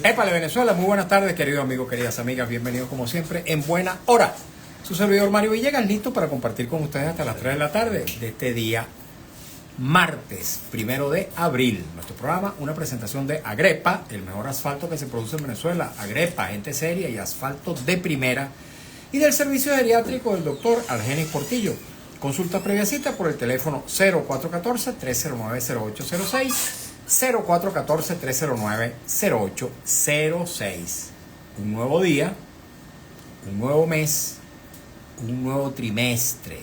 Épale Venezuela, muy buenas tardes queridos amigos, queridas amigas, bienvenidos como siempre en buena hora. Su servidor Mario Villegas, listo para compartir con ustedes hasta las 3 de la tarde de este día martes 1 de abril. Nuestro programa, una presentación de Agrepa, el mejor asfalto que se produce en Venezuela. Agrepa, gente seria y asfalto de primera. Y del servicio geriátrico del doctor Argenis Portillo. Consulta previa cita por el teléfono 0414-309-0806, 0414-309-0806. Un nuevo día, un nuevo mes, un nuevo trimestre.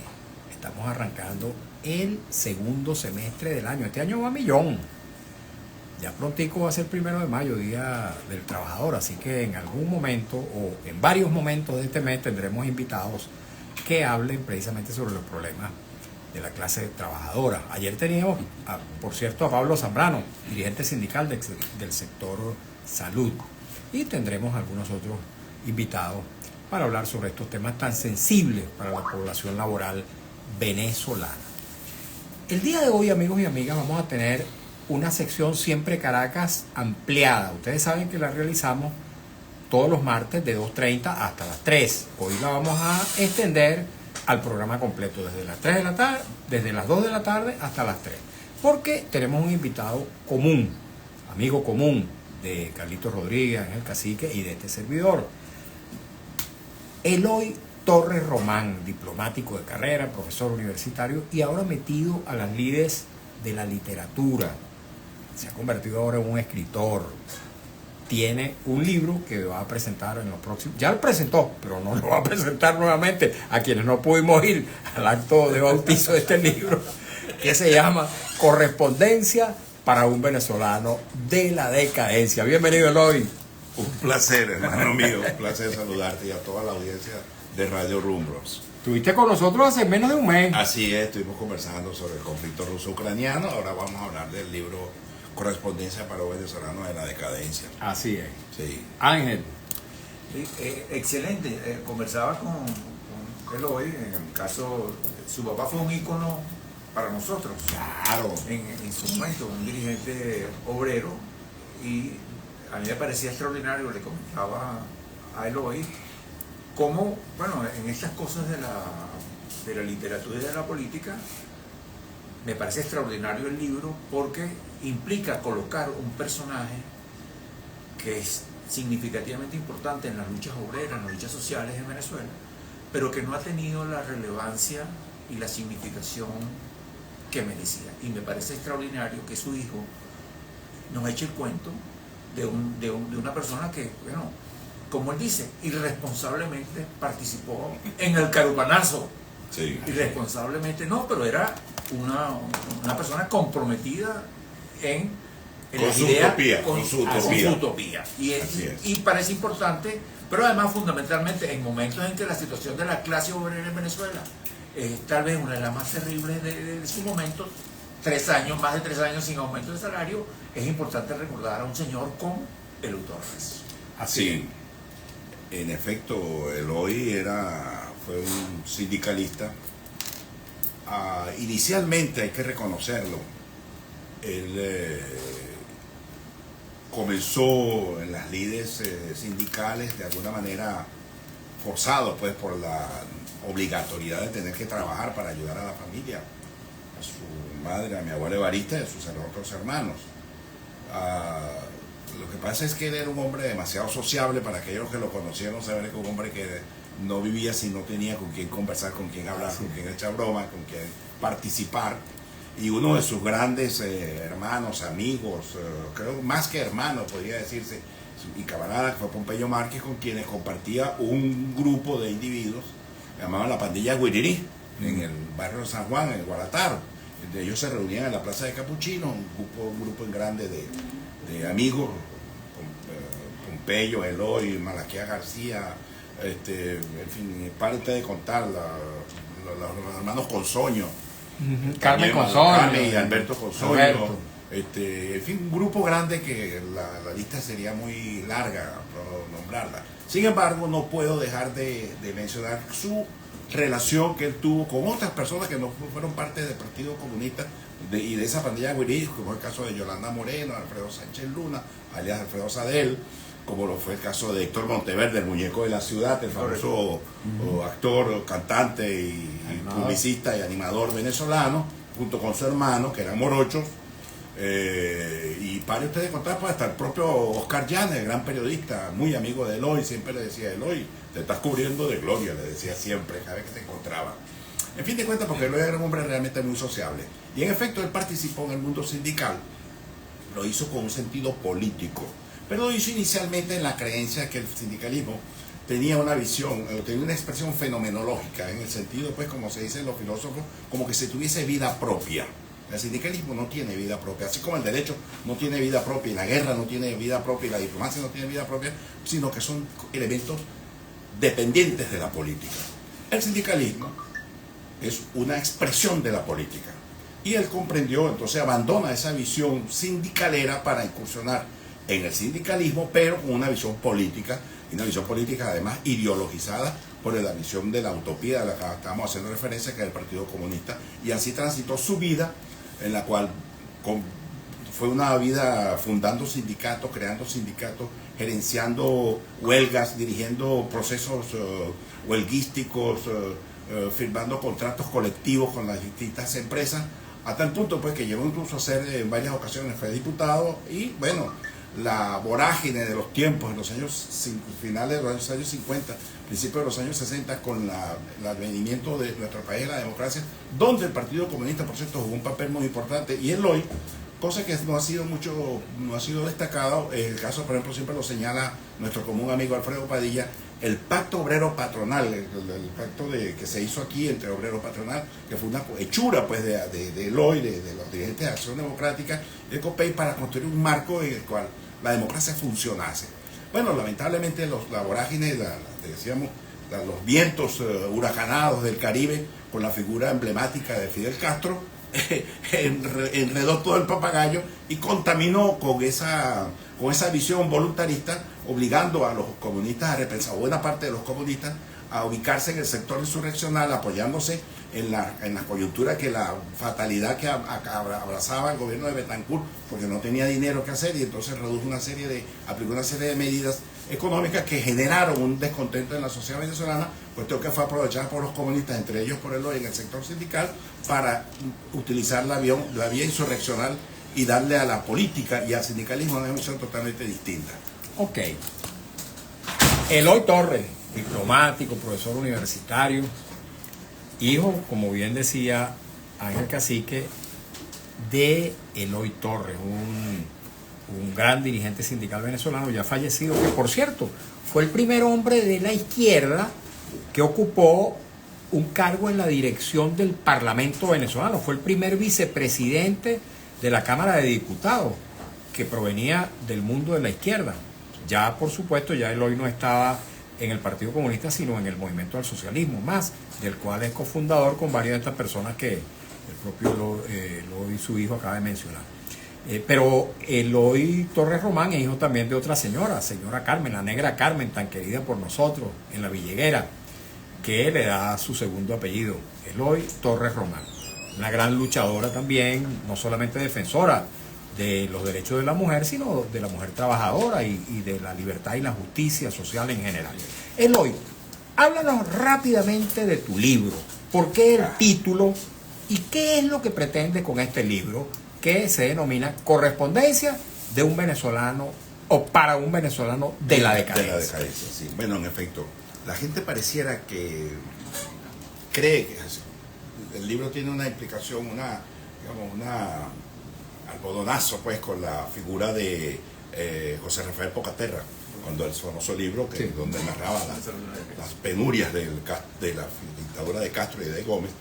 Estamos arrancando el segundo semestre del año. Este año va a millón. Ya prontico va a ser el 1 de mayo, Día del Trabajador. Así que en algún momento o en varios momentos de este mes tendremos invitados que hablen precisamente sobre los problemas de la clase trabajadora. Ayer teníamos, por cierto, a Pablo Zambrano, dirigente sindical del sector salud. Y tendremos algunos otros invitados para hablar sobre estos temas tan sensibles para la población laboral venezolana. El día de hoy, amigos y amigas, vamos a tener una sección Siempre Caracas ampliada. Ustedes saben que la realizamos todos los martes de 2:30 hasta las 3. Hoy la vamos a extender al programa completo desde las 3 de la tarde, desde las 2 de la tarde hasta las 3. Porque tenemos un invitado común, amigo común de Carlitos Rodríguez, Ángel Cacique y de este servidor. Eloy Torres Román, diplomático de carrera, profesor universitario y ahora metido a las lides de la literatura. Se ha convertido ahora en un escritor. Tiene un libro que va a presentar en los próximos... Ya lo presentó, pero no lo va a presentar nuevamente a quienes no pudimos ir al acto de bautizo de este libro, que se llama Correspondencia para un venezolano de la decadencia. Bienvenido, Eloy. Un placer, hermano mío, un placer saludarte y a toda la audiencia de Radio Rumbros. Estuviste con nosotros hace menos de un mes. Así es, estuvimos conversando sobre el conflicto ruso-ucraniano. Ahora vamos a hablar del libro Correspondencia para un venezolano de la decadencia. Así es. Sí. Ángel. Excelente. Conversaba con Eloy. En el caso, su papá fue un ícono para nosotros. Claro. En su momento, un dirigente obrero. Y a mí me parecía extraordinario, le comentaba a Eloy, cómo, bueno, en estas cosas de la literatura y de la política, me parece extraordinario el libro porque implica colocar un personaje que es significativamente importante en las luchas obreras, en las luchas sociales en Venezuela, pero que no ha tenido la relevancia y la significación que merecía. Y me parece extraordinario que su hijo nos eche el cuento de una persona que, bueno, como él dice, irresponsablemente participó en el carupanazo. Sí. Irresponsablemente no, pero era una persona comprometida con su utopía. Y parece importante, pero además fundamentalmente en momentos en que la situación de la clase obrera en Venezuela es tal vez una de las más terribles de su momento, más de 3 años sin aumento de salario, es importante recordar a un señor como Eloy Torres. Así, en efecto, Eloy fue un sindicalista. Inicialmente, hay que reconocerlo, él comenzó en las lides sindicales de alguna manera forzado pues por la obligatoriedad de tener que trabajar para ayudar a la familia, a su madre, a mi abuela Evarista y a sus otros hermanos. Lo que pasa es que él era un hombre demasiado sociable. Para aquellos que lo conocieron saben que un hombre que no vivía si no tenía con quién conversar, con quién hablar, con quién echar broma, con quién participar. Y uno de sus grandes hermanos, amigos, creo más que hermanos podría decirse, y camarada, que fue Pompeyo Márquez, con quienes compartía un grupo de individuos, llamaban la pandilla Guirirí, en el barrio de San Juan, en el Guarataro. Ellos se reunían en la plaza de Capuchino, un grupo grande de amigos, Pompeyo, Eloy, Malaquía García, en fin, parte de contar, los hermanos Consoño, Carmen Consoño, Carmen y Alberto Consoño, en fin, un grupo grande que la lista sería muy larga para nombrarla. Sin embargo, no puedo dejar de mencionar su relación que él tuvo con otras personas que no fueron parte del Partido Comunista y de esa pandilla guirí, como el caso de Yolanda Moreno, Alfredo Sánchez Luna, alias Alfredo Sadel, como lo fue el caso de Héctor Monteverde, el muñeco de la ciudad, el famoso actor, cantante y publicista y animador venezolano, junto con su hermano, que eran morochos. Y para ustedes contar, pues hasta el propio Oscar Llanes, el gran periodista, muy amigo de Eloy, siempre le decía: Eloy, te estás cubriendo de gloria, le decía siempre, cada vez que te encontraba. En fin de cuentas, porque Eloy era un hombre realmente muy sociable. Y en efecto, él participó en el mundo sindical, lo hizo con un sentido político, pero lo hizo inicialmente en la creencia que el sindicalismo tenía una visión, tenía una expresión fenomenológica, en el sentido, pues, como se dicen los filósofos, como que se tuviese vida propia. El sindicalismo no tiene vida propia, así como el derecho no tiene vida propia, y la guerra no tiene vida propia, y la diplomacia no tiene vida propia, sino que son elementos dependientes de la política. El sindicalismo es una expresión de la política, y él comprendió, entonces abandona esa visión sindicalera para incursionar en el sindicalismo, pero con una visión política, y una visión política además ideologizada por la visión de la utopía a la que estamos haciendo referencia, que es el Partido Comunista, y así transitó su vida, en la cual fue una vida fundando sindicatos, creando sindicatos, gerenciando huelgas, dirigiendo procesos huelguísticos, firmando contratos colectivos con las distintas empresas, a tal punto, pues, que llegó incluso a ser en varias ocasiones fue diputado. Y bueno, la vorágine de los tiempos en los años finales de los años 50, principios de los años 60, con el advenimiento de nuestro país, la democracia, donde el Partido Comunista, por cierto, jugó un papel muy importante, y él hoy, cosa que no ha sido destacado, el caso, por ejemplo, siempre lo señala nuestro común amigo Alfredo Padilla, el pacto obrero patronal, el pacto que se hizo aquí entre obrero patronal, que fue una hechura, pues, de Eloy, de los dirigentes de Acción Democrática, de COPEI, para construir un marco en el cual la democracia funcionase. Bueno, lamentablemente la vorágine, decíamos, los vientos huracanados del Caribe, con la figura emblemática de Fidel Castro, enredó todo el papagayo y contaminó con esa visión voluntarista, obligando a los comunistas a repensar, buena parte de los comunistas, a ubicarse en el sector insurreccional, apoyándose en la coyuntura, que la fatalidad que abrazaba el gobierno de Betancourt, porque no tenía dinero que hacer, y entonces aplicó una serie de medidas económicas que generaron un descontento en la sociedad venezolana, puesto que fue aprovechada por los comunistas, entre ellos por Eloy, en el sector sindical, para utilizar la vía insurreccional y darle a la política y al sindicalismo una misión totalmente distinta. Ok. Eloy Torres, diplomático, profesor universitario, hijo, como bien decía Ángel Cacique, de Eloy Torres, un gran dirigente sindical venezolano ya fallecido, que, por cierto, fue el primer hombre de la izquierda que ocupó un cargo en la dirección del Parlamento venezolano. Fue el primer vicepresidente de la Cámara de Diputados que provenía del mundo de la izquierda. Ya, por supuesto, ya Eloy no estaba en el Partido Comunista, sino en el Movimiento al Socialismo, más del cual es cofundador con varias de estas personas que el propio Eloy y su hijo acaba de mencionar. Pero Eloy Torres Román es hijo también de otra señora Carmen, la negra Carmen, tan querida por nosotros en la Villeguera, que le da su segundo apellido, Eloy Torres Román. Una gran luchadora también, no solamente defensora de los derechos de la mujer, sino de la mujer trabajadora y de la libertad y la justicia social en general. Eloy, háblanos rápidamente de tu libro. ¿Por qué el título? ¿Y qué es lo que pretende con este libro, que se denomina Correspondencia de un venezolano o para un venezolano de la decadencia? De la decadencia, sí. Bueno, en efecto, la gente pareciera que cree que el libro tiene una implicación, una algodonazo, pues, con la figura de José Rafael Pocaterra, cuando el famoso libro donde narraba las penurias de la dictadura de Castro y de Gómez,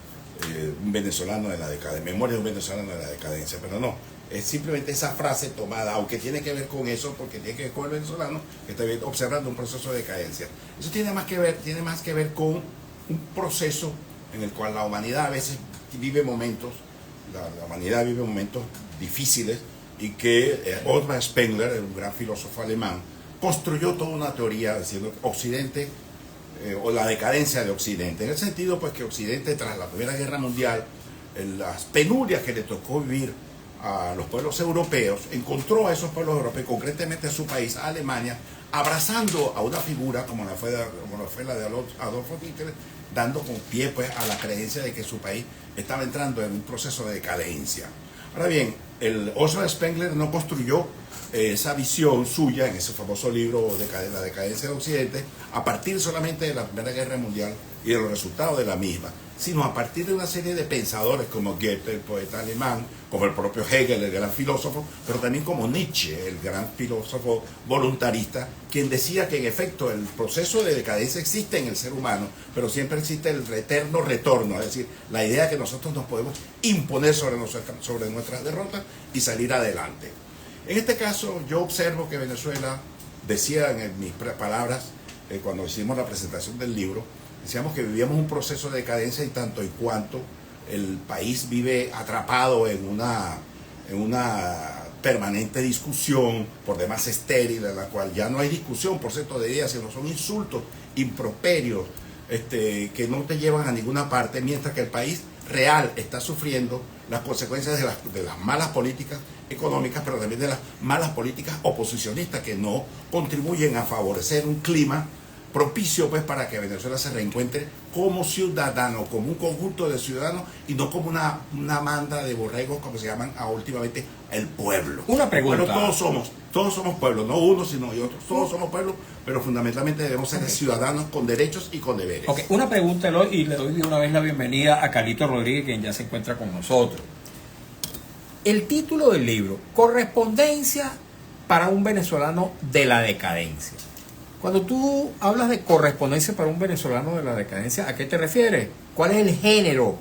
un venezolano de la decadencia, memoria de un venezolano de la decadencia. Pero no, es simplemente esa frase tomada, aunque tiene que ver con eso, porque tiene que ver con el venezolano que está observando un proceso de decadencia. Eso tiene más que ver con un proceso en el cual la humanidad a veces vive momentos, la humanidad vive momentos difíciles, y que Ottmar Spengler, un gran filósofo alemán, construyó toda una teoría diciendo que Occidente, o la decadencia de Occidente, en el sentido, pues, que Occidente, tras la Primera Guerra Mundial, las penurias que le tocó vivir a los pueblos europeos, encontró a esos pueblos europeos, concretamente a su país, a Alemania, abrazando a una figura como la fue la de Adolfo Hitler, dando con pie pues a la creencia de que su país estaba entrando en un proceso de decadencia. Ahora bien, el Oswald Spengler no construyó esa visión suya en ese famoso libro de la decadencia de Occidente a partir solamente de la Primera Guerra Mundial y de los resultados de la misma, sino a partir de una serie de pensadores como Goethe, el poeta alemán, como el propio Hegel, el gran filósofo, pero también como Nietzsche, el gran filósofo voluntarista, quien decía que en efecto el proceso de decadencia existe en el ser humano, pero siempre existe el eterno retorno, es decir, la idea que nosotros nos podemos imponer sobre nuestras derrotas y salir adelante. En este caso, yo observo que Venezuela, decía en mis palabras, cuando hicimos la presentación del libro, decíamos que vivíamos un proceso de decadencia y tanto y cuanto el país vive atrapado en una permanente discusión, por demás estéril, en la cual ya no hay discusión por cierto de ideas, sino son insultos, improperios, que no te llevan a ninguna parte, mientras que el país real está sufriendo las consecuencias de las malas políticas económicas, pero también de las malas políticas oposicionistas que no contribuyen a favorecer un clima propicio pues para que Venezuela se reencuentre como ciudadano, como un conjunto de ciudadanos y no como una manda de borregos como se llaman últimamente el pueblo. Una pregunta. Pero todos somos pueblos, no unos sino y otros, todos somos pueblos, pero fundamentalmente debemos ser ciudadanos con derechos y con deberes. Ok, una pregunta Eloy, y le doy de una vez la bienvenida a Carlito Rodríguez, quien ya se encuentra con nosotros. El título del libro, Correspondencia para un venezolano de la decadencia. Cuando tú hablas de correspondencia para un venezolano de la decadencia, ¿a qué te refieres? ¿Cuál es el género?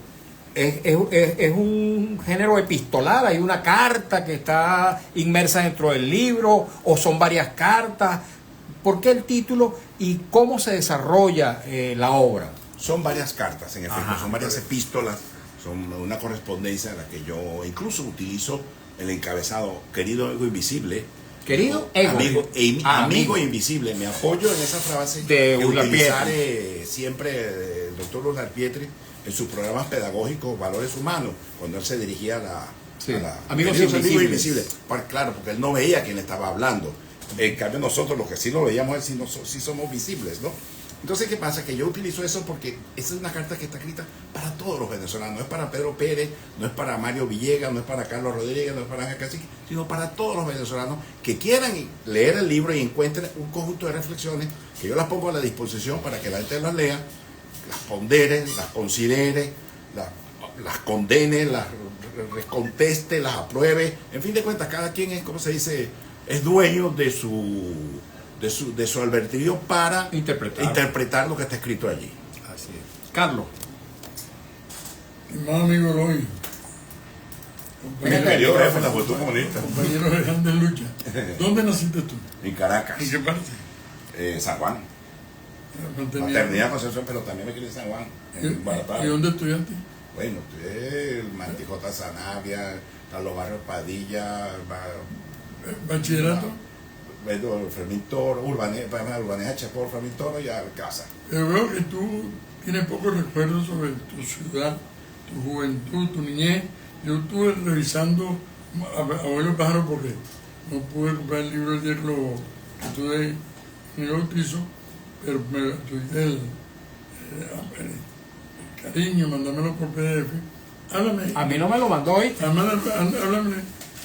¿Es un género epistolar? ¿Hay una carta que está inmersa dentro del libro? ¿O son varias cartas? ¿Por qué el título y cómo se desarrolla la obra? Son varias cartas, en efecto, Ajá, son varias epístolas, son una correspondencia en la que yo incluso utilizo el encabezado Querido Ego Invisible. Querido amigo invisible. Me apoyo en esa frase de que utilizar Pietri. siempre el doctor Urlar Pietri en sus programas pedagógicos Valores Humanos, cuando él se dirigía a la Amigos Invisibles. Invisibles. Claro, porque él no veía a quién le estaba hablando. En cambio nosotros, los que sí lo veíamos, sí somos visibles, ¿no? Entonces, ¿qué pasa? Que yo utilizo eso porque esa es una carta que está escrita para todos los venezolanos. No es para Pedro Pérez, no es para Mario Villegas, no es para Carlos Rodríguez, no es para Ángel Cacique, sino para todos los venezolanos que quieran leer el libro y encuentren un conjunto de reflexiones que yo las pongo a la disposición para que la gente las lea, las pondere, las considere, las condene, las conteste, las apruebe. En fin de cuentas, cada quien es, como se dice, es dueño de su albedrío para interpretar lo que está escrito allí. Así es. Carlos. Hermano amigo Eloy, Periógrafo en la Juventud Comunista. compañero de grandes lucha. ¿Dónde naciste tú? En Caracas, ¿En qué parte? San Juan. Maternidad Concepción, pero también me crié en San Juan, en Baratá. ¿Y dónde estudiaste? Bueno, estudié el Mantijota Sanabria, los barrios Padilla, ¿Bachillerato? Fermín Toro, Urbaneja Chapor, Fermín Toro y Alcázar. Pero veo que tú tienes pocos recuerdos sobre tu ciudad, tu juventud, tu niñez. Yo estuve revisando Abuelo Pájaro porque no pude comprar el libro el día que tuve en el bautizo, pero me tuviste el cariño, mándamelo por PDF. Háblame. A mí no me lo mandó hoy. Háblame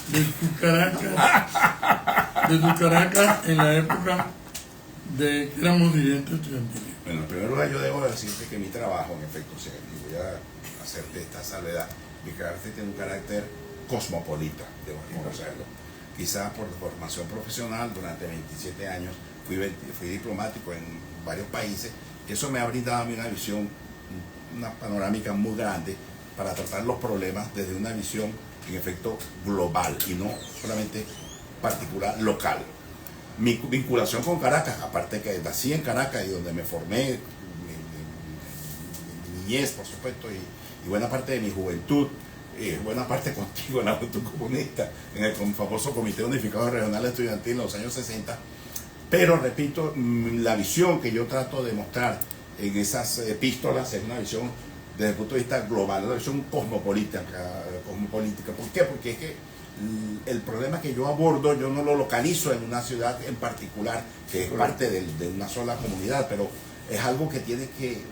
de tu Caracas en la época de que éramos dirigentes estudiantiles. Bueno, en primer lugar yo debo decirte que mi trabajo, en efecto, o sea, y voy a hacerte esta salvedad, mi carácter tiene un carácter cosmopolita, debo reconocerlo. Quizás por formación profesional, durante 27 años fui diplomático en varios países, que eso me ha brindado a mí una visión, una panorámica muy grande para tratar los problemas desde una visión, en efecto, global y no solamente particular, local. Mi vinculación con Caracas, aparte que nací en Caracas y donde me formé, mi niñez, por supuesto, y buena parte de mi juventud, buena parte contigo en la Juventud Comunista, en el famoso Comité Unificado Regional Estudiantil en los años 60. Pero, repito, la visión que yo trato de mostrar en esas epístolas es una visión desde el punto de vista global, una visión cosmopolítica. ¿Por qué? Porque es que el problema que yo abordo, yo no lo localizo en una ciudad en particular, que es parte de una sola comunidad, pero es algo que tiene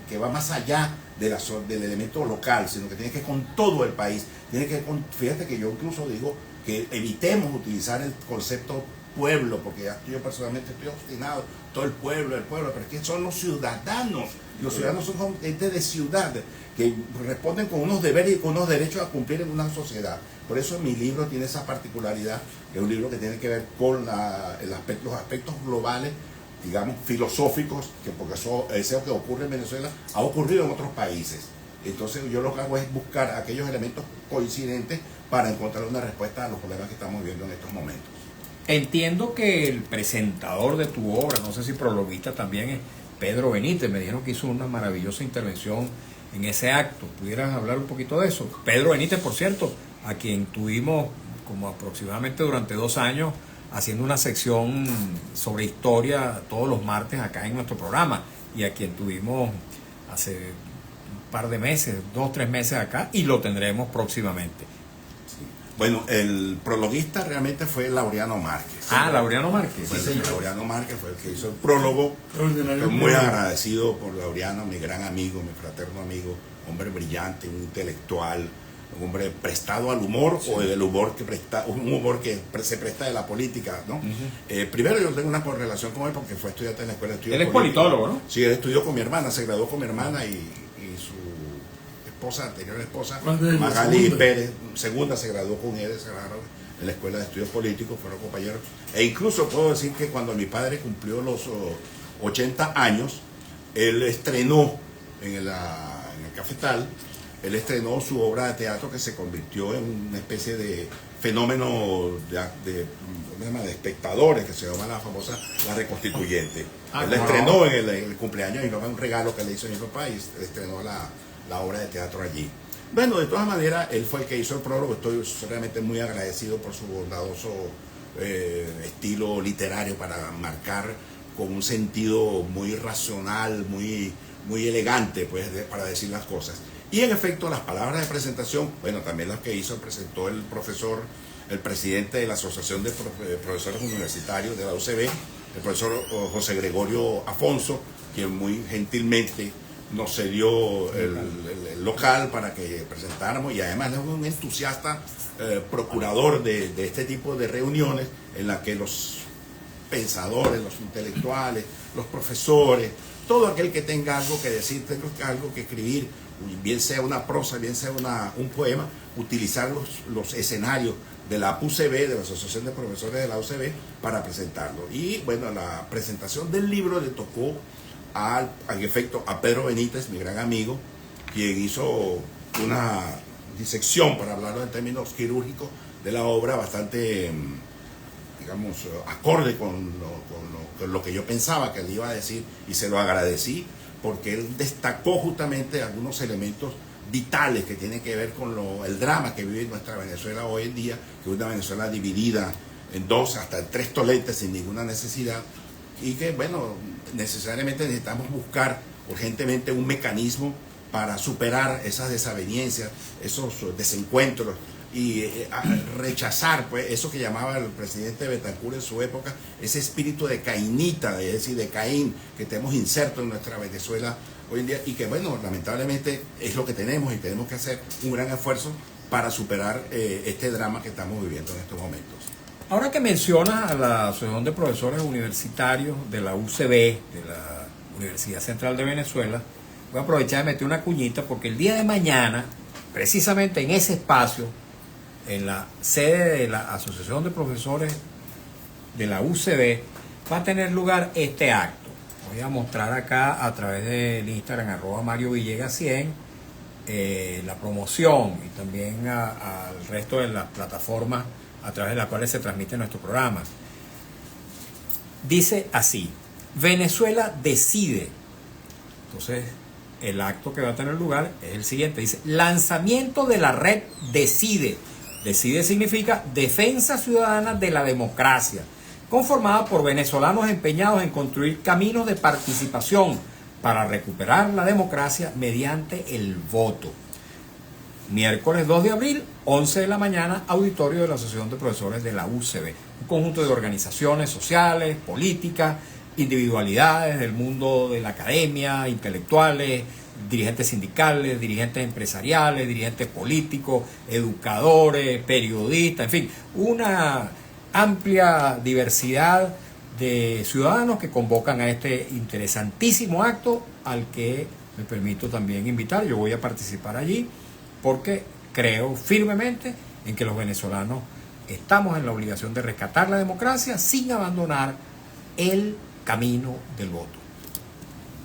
que va más allá del elemento local, sino que tiene que ver con todo el país. Tiene que ver con, fíjate que yo incluso digo que evitemos utilizar el concepto pueblo, porque ya yo personalmente estoy obstinado, todo el pueblo, pero es que son los ciudadanos. Los ciudadanos son gente de ciudad que responden con unos deberes y con unos derechos a cumplir en una sociedad. Por eso mi libro tiene esa particularidad, que es un libro que tiene que ver con los aspectos globales, digamos, filosóficos, porque eso que ocurre en Venezuela ha ocurrido en otros países. Entonces yo lo que hago es buscar aquellos elementos coincidentes para encontrar una respuesta a los problemas que estamos viviendo en estos momentos. Entiendo que el presentador de tu obra, no sé si prologuista también, es Pedro Benítez. Me dijeron que hizo una maravillosa intervención en ese acto. ¿Pudieras hablar un poquito de eso? Pedro Benítez, por cierto, a quien tuvimos como aproximadamente durante 2 años haciendo una sección sobre historia todos los martes acá en nuestro programa, y a quien tuvimos hace un par de meses, 2 o 3 meses acá, y lo tendremos próximamente. Bueno, el prologuista realmente fue Laureano Márquez. Laureano Márquez. Sí, señor. Laureano Márquez fue el que hizo el prólogo. Estoy muy agradecido por Laureano, mi gran amigo, mi fraterno amigo, hombre brillante, un intelectual, un hombre prestado al humor, sí, o el humor que un humor que se presta de la política, ¿no? Primero yo tengo una correlación con él porque fue estudiante en la escuela de estudios. Él es politólogo, ¿no? Sí, él estudió con mi hermana, se graduó con mi hermana y su anterior esposa, Magali Pérez, segunda, se graduó con él, se graduaron en la escuela de estudios políticos, fueron compañeros. E incluso puedo decir que cuando mi padre cumplió los 80 años, él estrenó en el Cafetal, él estrenó su obra de teatro que se convirtió en una especie de fenómeno de espectadores, que se llama la famosa La Reconstituyente. Él estrenó en el cumpleaños y no fue un regalo que le hizo a mi papá, y estrenó la obra de teatro allí. Bueno, de todas maneras, él fue el que hizo el prólogo. Estoy realmente muy agradecido por su bondadoso estilo literario para marcar con un sentido muy racional, muy elegante, pues, para decir las cosas. Y en efecto, las palabras de presentación, bueno, también las que presentó el presidente de la Asociación de Profesores Universitarios de la UCB, el profesor José Gregorio Afonso, quien muy gentilmente nos cedió el local para que presentáramos, y además es un entusiasta procurador de este tipo de reuniones en las que los pensadores, los intelectuales, los profesores, todo aquel que tenga algo que decir, tenga algo que escribir, bien sea una prosa, bien sea un poema, utilizar los escenarios de la UCB, de la Asociación de Profesores de la UCB, para presentarlo. Y bueno, la presentación del libro le tocó en efecto a Pedro Benítez, mi gran amigo, quien hizo una disección, para hablarlo en términos quirúrgicos, de la obra bastante, digamos, acorde con lo que yo pensaba que él iba a decir, y se lo agradecí porque él destacó justamente algunos elementos vitales que tienen que ver con el drama que vive nuestra Venezuela hoy en día, que es una Venezuela dividida en 2, hasta en 3 toletes sin ninguna necesidad, y que, bueno, necesariamente necesitamos buscar urgentemente un mecanismo para superar esas desavenencias, esos desencuentros, y rechazar, pues, eso que llamaba el presidente Betancur en su época, ese espíritu de cainita, es decir, de Caín, que tenemos inserto en nuestra Venezuela hoy en día, y que, bueno, lamentablemente es lo que tenemos, y tenemos que hacer un gran esfuerzo para superar este drama que estamos viviendo en estos momentos. Ahora que mencionas a la Asociación de Profesores Universitarios de la UCB, de la Universidad Central de Venezuela, voy a aprovechar de meter una cuñita, porque el día de mañana, precisamente en ese espacio, en la sede de la Asociación de Profesores de la UCB, va a tener lugar este acto. Voy a mostrar acá a través del Instagram @MarioVillegas100 la promoción, y también al resto de las plataformas a través de las cuales se transmite nuestro programa. Dice así: Venezuela decide. Entonces, el acto que va a tener lugar es el siguiente. Dice: lanzamiento de la red Decide. Decide significa Defensa Ciudadana de la Democracia, conformada por venezolanos empeñados en construir caminos de participación para recuperar la democracia mediante el voto. miércoles 2 de abril, 11 de la mañana, auditorio de la Asociación de Profesores de la UCB. Un conjunto de organizaciones sociales, políticas, individualidades del mundo de la academia, intelectuales, dirigentes sindicales, dirigentes empresariales, dirigentes políticos, educadores, periodistas, en fin, una amplia diversidad de ciudadanos que convocan a este interesantísimo acto al que me permito también invitar. Yo voy a participar allí porque creo firmemente en que los venezolanos estamos en la obligación de rescatar la democracia sin abandonar el camino del voto.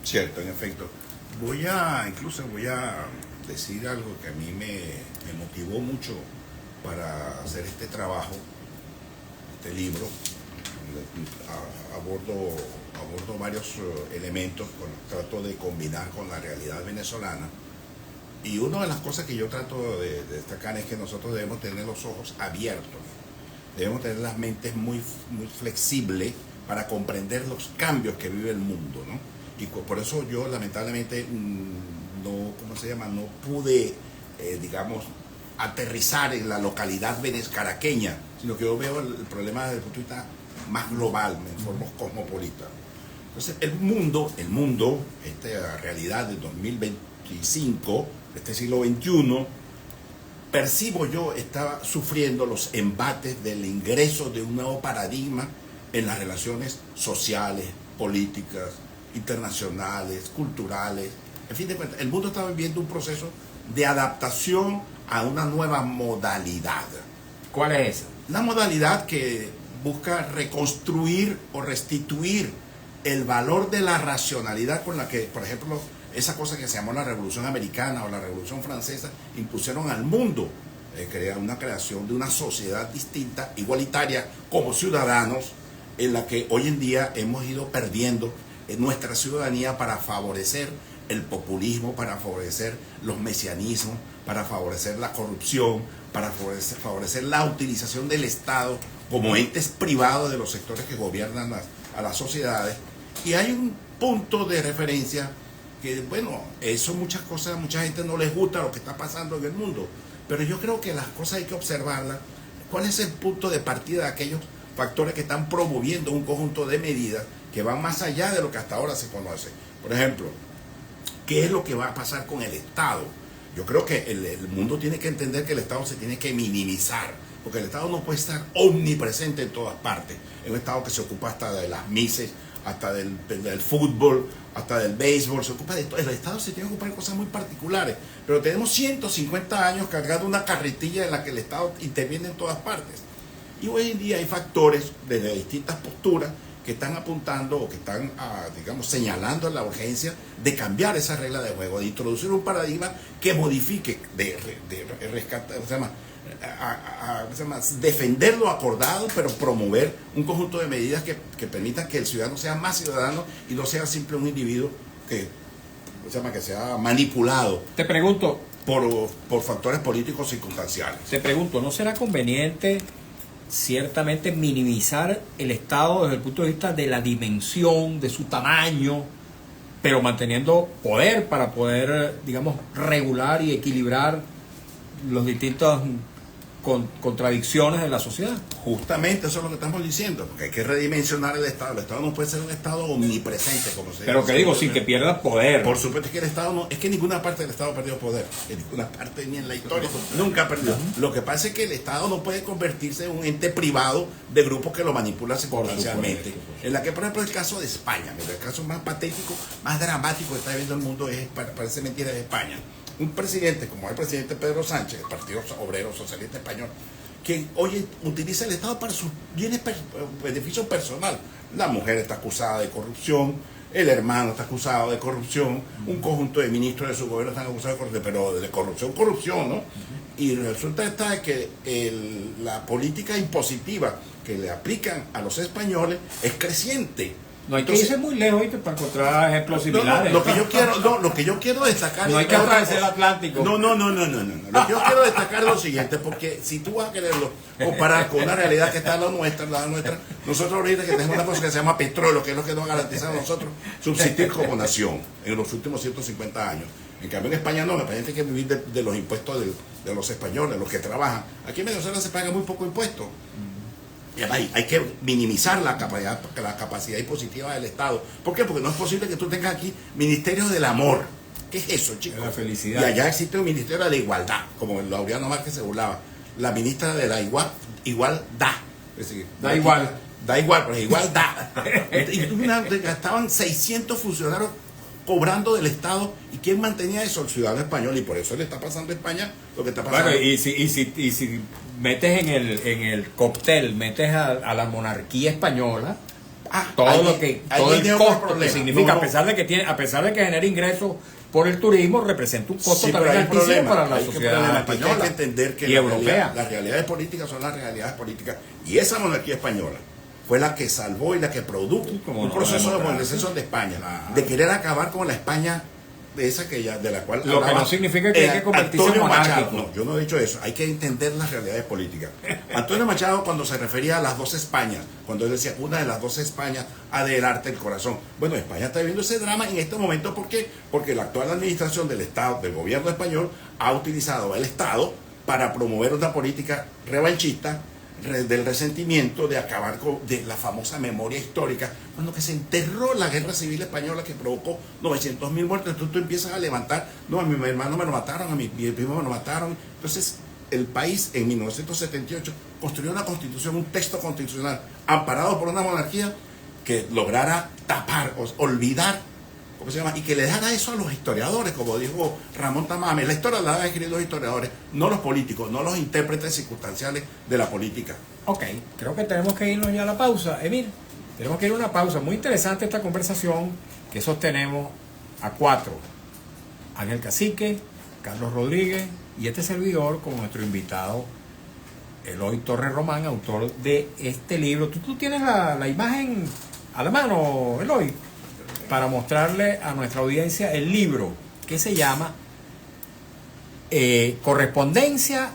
Cierto, en efecto. Voy a decir algo que a mí me motivó mucho para hacer este trabajo, este libro. Abordo varios elementos, trato de combinar con la realidad venezolana. Y una de las cosas que yo trato de destacar es que nosotros debemos tener los ojos abiertos, debemos tener las mentes muy flexibles para comprender los cambios que vive el mundo, ¿no? Y por eso yo lamentablemente no pude, aterrizar en la localidad caraqueña, sino que yo veo el problema desde el punto de vista más global, en forma cosmopolita. Entonces el mundo, esta realidad del 2025, este siglo XXI, percibo yo, estaba sufriendo los embates del ingreso de un nuevo paradigma en las relaciones sociales, políticas, internacionales, culturales. En fin de cuentas, el mundo está viviendo un proceso de adaptación a una nueva modalidad. ¿Cuál es esa? La modalidad que busca reconstruir o restituir el valor de la racionalidad con la que, por ejemplo, esa cosa que se llamó la Revolución Americana o la Revolución Francesa impusieron al mundo. Una creación de una sociedad distinta, igualitaria, como ciudadanos, en la que hoy en día hemos ido perdiendo nuestra ciudadanía para favorecer el populismo, para favorecer los mesianismos, para favorecer la corrupción, para favorecer la utilización del Estado como entes privados de los sectores que gobiernan a las sociedades. Y hay un punto de referencia que, bueno, eso mucha gente no les gusta lo que está pasando en el mundo, pero yo creo que las cosas hay que observarlas. ¿Cuál es el punto de partida de aquellos factores que están promoviendo un conjunto de medidas que van más allá de lo que hasta ahora se conoce? Por ejemplo, ¿qué es lo que va a pasar con el Estado? Yo creo que el mundo tiene que entender que el Estado se tiene que minimizar, porque el Estado no puede estar omnipresente en todas partes. Es un Estado que se ocupa hasta de las mises, hasta del fútbol, hasta del béisbol, se ocupa de todo. El Estado se tiene que ocupar de cosas muy particulares, pero tenemos 150 años cargando una carretilla en la que el Estado interviene en todas partes. Y hoy en día hay factores desde distintas posturas que están apuntando o que están, señalando la urgencia de cambiar esa regla de juego, de introducir un paradigma que modifique, de rescatar, defender lo acordado, pero promover un conjunto de medidas que permitan que el ciudadano sea más ciudadano y no sea simple un individuo que sea manipulado. Te pregunto, por factores políticos circunstanciales. ¿no será conveniente ciertamente minimizar el Estado desde el punto de vista de la dimensión, de su tamaño, pero manteniendo poder para poder, regular y equilibrar los distintos contradicciones de la sociedad? Justamente eso es lo que estamos diciendo, porque hay que redimensionar el Estado. El Estado no puede ser un Estado omnipresente, como se dice. Pero que digo, sin que pierda poder. Por supuesto que el Estado es que ninguna parte del Estado ha perdido poder, en ninguna parte ni en la historia, nunca ha perdido. Lo que pasa es que el Estado no puede convertirse en un ente privado de grupos que lo manipulan circunstancialmente. En la que, por ejemplo, el caso de España, el caso más patético, más dramático que está viviendo el mundo parece mentira, de España. Un presidente como el presidente Pedro Sánchez, del Partido Obrero Socialista Español, que hoy utiliza el Estado para sus beneficios personal. La mujer está acusada de corrupción, el hermano está acusado de corrupción, un conjunto de ministros de su gobierno están acusados de corrupción, pero de corrupción, ¿no? Y resulta que la política impositiva que le aplican a los españoles es creciente. No hay que irse muy lejos para encontrar ejemplos similares. Lo que yo quiero destacar no hay que atravesar el Atlántico. No. Lo que yo quiero destacar es lo siguiente, porque si tú vas a quererlo comparar con una realidad que está la nuestra, nosotros ahorita que tenemos una cosa que se llama petróleo, que es lo que nos garantiza a nosotros subsistir como nación en los últimos 150 años. En cambio en España no, en España tiene que vivir de los impuestos de los españoles, los que trabajan. Aquí en Venezuela se paga muy poco impuesto. Y además hay que minimizar la capacidad impositiva del Estado. ¿Por qué? Porque no es posible que tú tengas aquí ministerios del amor. ¿Qué es eso, chicos? De la felicidad. Y allá existe un ministerio de la igualdad, como el Laureano Márquez se burlaba. La ministra de la igualdad. Es decir, Da igual. Da igual, pero igualdad. Y tú miras, estaban 600 funcionarios cobrando del Estado. ¿Y quién mantenía eso? El ciudadano español. Y por eso le está pasando a España lo que está pasando. Bueno, y si metes en el cóctel, metes a la monarquía española, todo ahí- lo que ahí todo el viene otro costo que problema. significa, No, a pesar de que genera ingresos por el turismo, representa un costo Sí, pero también hay altísimo problema, para la hay sociedad problema, hay española que entender que y europea. las realidades políticas son las realidades políticas. Y esa monarquía española fue la que salvó y la que produjo como un no, proceso de democracia. modernización de España, Claro. de querer acabar con la España de esa que ya, de la cual Lo que hablaba, no significa que hay que convertirse en Antonio Machado. monárquico. No, yo no he dicho eso, hay que entender las realidades políticas. Antonio Machado, cuando se refería a las dos Españas, cuando él decía una de las dos Españas ha de helarte el corazón. Bueno, España está viviendo ese drama en este momento. ¿Por qué? Porque la actual administración del Estado, del gobierno español, ha utilizado el Estado para promover una política revanchista del resentimiento, de acabar con de la famosa memoria histórica, cuando que se enterró la guerra civil española que provocó 900.000 muertos. Entonces tú empiezas a levantar, no, a mi hermano me lo mataron, a mi primo me lo mataron. Entonces el país en 1978 construyó una constitución, un texto constitucional amparado por una monarquía que lograra tapar, olvidar, ¿cómo se llama? Y que le dejara eso a los historiadores, como dijo Ramón Tamames. La historia la han escrito los historiadores, no los políticos, no los intérpretes circunstanciales de la política. Ok, creo que tenemos que irnos ya a la pausa. Emir, tenemos que ir a una pausa. Muy interesante esta conversación que sostenemos a cuatro. Ángel Cacique, Carlos Rodríguez y este servidor como nuestro invitado Eloy Torres Román, autor de este libro. ¿Tú tienes la imagen a la mano, Eloy? Para mostrarle a nuestra audiencia el libro que se llama Correspondencia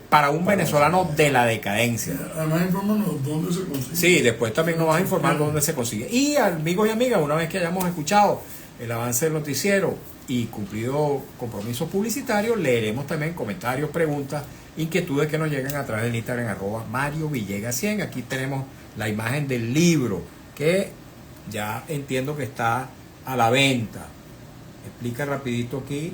para un venezolano de la decadencia. Además, infórmanos dónde se consigue. Sí, después también nos vas a informar dónde se consigue. Y amigos y amigas, una vez que hayamos escuchado el avance del noticiero y cumplido compromisos publicitarios, leeremos también comentarios, preguntas, inquietudes que nos llegan a través del Instagram @MarioVillegas100. Aquí tenemos la imagen del libro que ya entiendo que está a la venta. Explica rapidito aquí.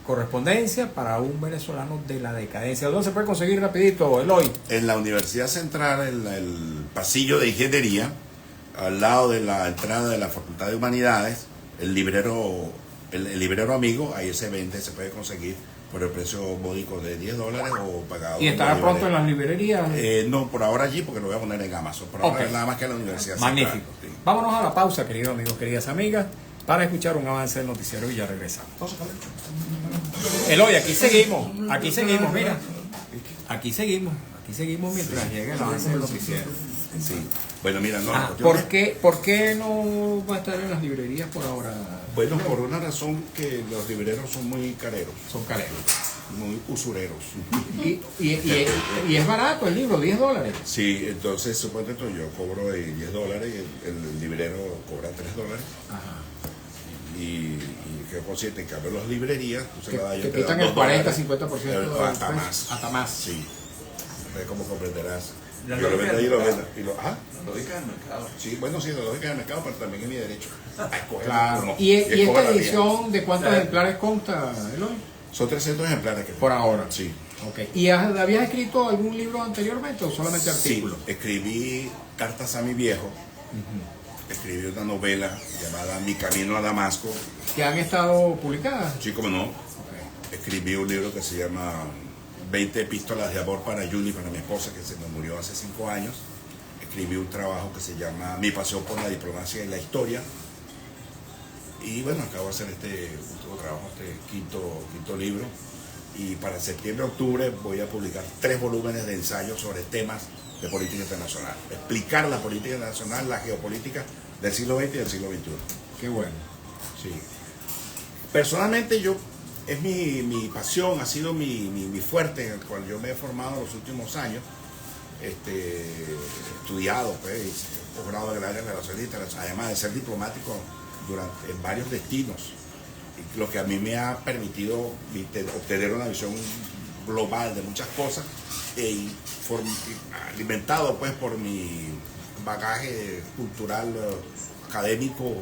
Correspondencia para un venezolano de la decadencia. ¿Dónde se puede conseguir rapidito, Eloy? En la Universidad Central, en el pasillo de ingeniería, al lado de la entrada de la Facultad de Humanidades, el librero amigo, ahí se vende, se puede conseguir por el precio módico de $10 o pagado. ¿Y estará pronto en las librerías? No, por ahora allí, porque lo voy a poner en Amazon. Por ahora Ok. nada más que en la Universidad Magnífico. Central. Sí. Vámonos a la pausa, queridos amigos, queridas amigas, para escuchar un avance del noticiero y ya regresamos. Eloy, aquí seguimos, mira. Aquí seguimos mientras llega el avance del noticiero. Sí. Bueno, mira, no. la cuestión ¿Por qué no va a estar en las librerías por ahora? Bueno, por una razón que los libreros son muy careros, Son careros. muy usureros. Y es barato el libro, $10. Sí, entonces suponete yo cobro $10 y el librero cobra $3. Ajá. Y que consciente, en cambio las librerías, tú se la das, Que yo te quitan dan el $2. 40-50% del hasta precio. más. Hasta más. Sí. Como comprenderás. La Yo lo lógica vendo del y lo mercado. vendo. La lógica del mercado. Sí, bueno, sí, la lógica del mercado, pero también es mi derecho a escoger. Claro. como- ¿Y escoger esta la mía. edición de cuántos Claro. ejemplares consta, Eloy? Son 300 ejemplares que Por ahora. Sí. Ok. ¿Y habías escrito algún libro anteriormente o solamente Sí, artículos? escribí Cartas a mi viejo. Escribí una novela llamada Mi camino a Damasco. ¿Que han estado publicadas? Sí, como no. Ok. Escribí un libro que se llama 20 epístolas de amor para Julie, para mi esposa, que se nos murió hace 5 años. Escribí un trabajo que se llama Mi pasión por la diplomacia y la historia. Y bueno, acabo de hacer este último trabajo, este quinto libro. Y para septiembre-octubre voy a publicar 3 volúmenes de ensayos sobre temas de política internacional. Explicar la política internacional, la geopolítica del siglo XX y del siglo XXI. Qué bueno. Sí. Personalmente es mi pasión, ha sido mi fuerte en el cual yo me he formado en los últimos años. Estudiado, pues, posgrado de la área de relaciones internacionales, además de ser diplomático en varios destinos. lo que a mí me ha permitido obtener una visión global de muchas cosas, alimentado pues por mi bagaje cultural, académico,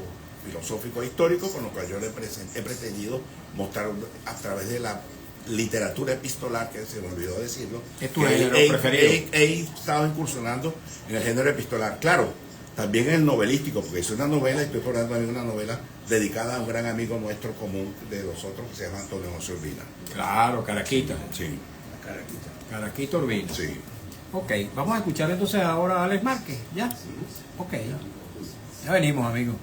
filosófico e histórico, con lo cual yo he pretendido mostrar a través de la literatura epistolar, que se me olvidó decirlo, ¿Es tu género preferido? He estado incursionando en el género epistolar. Claro, también en el novelístico, porque es una novela, y estoy formando también una novela dedicada a un gran amigo nuestro común de nosotros, que se llama Antonio José Urbina. Claro, Caraquita. Sí, Caraquita Urbina. sí. Ok, vamos a escuchar entonces ahora a Alex Márquez, ¿ya? Ok, ya venimos, amigos.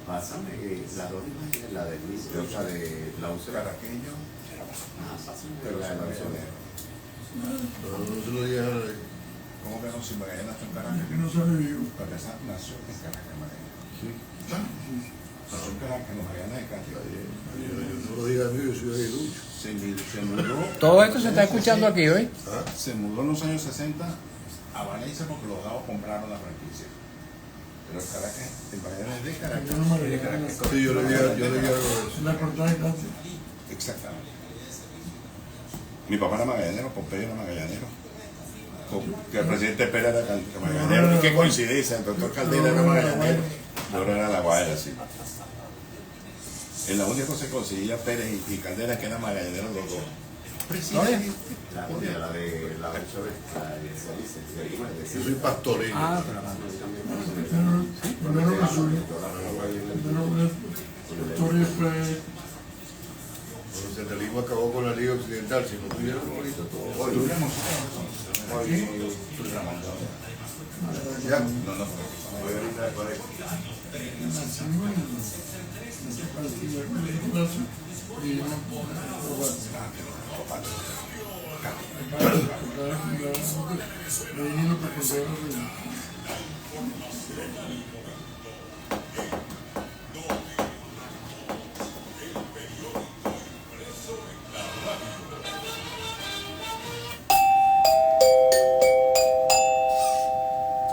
Pásame las dos imágenes, la de Luis, o sea, de la UCB. Caraqueño, Pero la de la UCB. No se lo digas a nadie. ¿cómo que no? Si Magallanes nació en Es Caracas. que no sabe vivo. Porque esa nació en Caracas, Magallanes. Nació en Caracas, los Magallanes de Caracas. No lo digas a mí, yo soy aguilucho. Se mudó. Todo esto se está escuchando aquí hoy. Se mudó en los años 60 a Valencia porque los Gavos compraron la franquicia. Pero Caracas, el Magallanes es de Caracas. Yo no me de Caracas. Sí, yo le di algo de eso. La cortada de gracia. Exactamente. Mi papá era magallanero, Pompeyo era magallanero. Que el presidente Pérez era magallanero. Y qué coincidencia, el doctor Caldera era magallanero. Yo era la Guaira, sí. En la única cosa que conseguía Pérez y Caldera, que eran magallanero los dos. Presidente. La de la UCB, Yo soy pastorino. Ah, claro. Primero que soy. Primero que historia fue. Cuando el centralismo acabó con la Liga Occidental, si no tuvieron ahorita todo. Hoy tuviéramos. Ya. No, no. voy ahorita de colegio.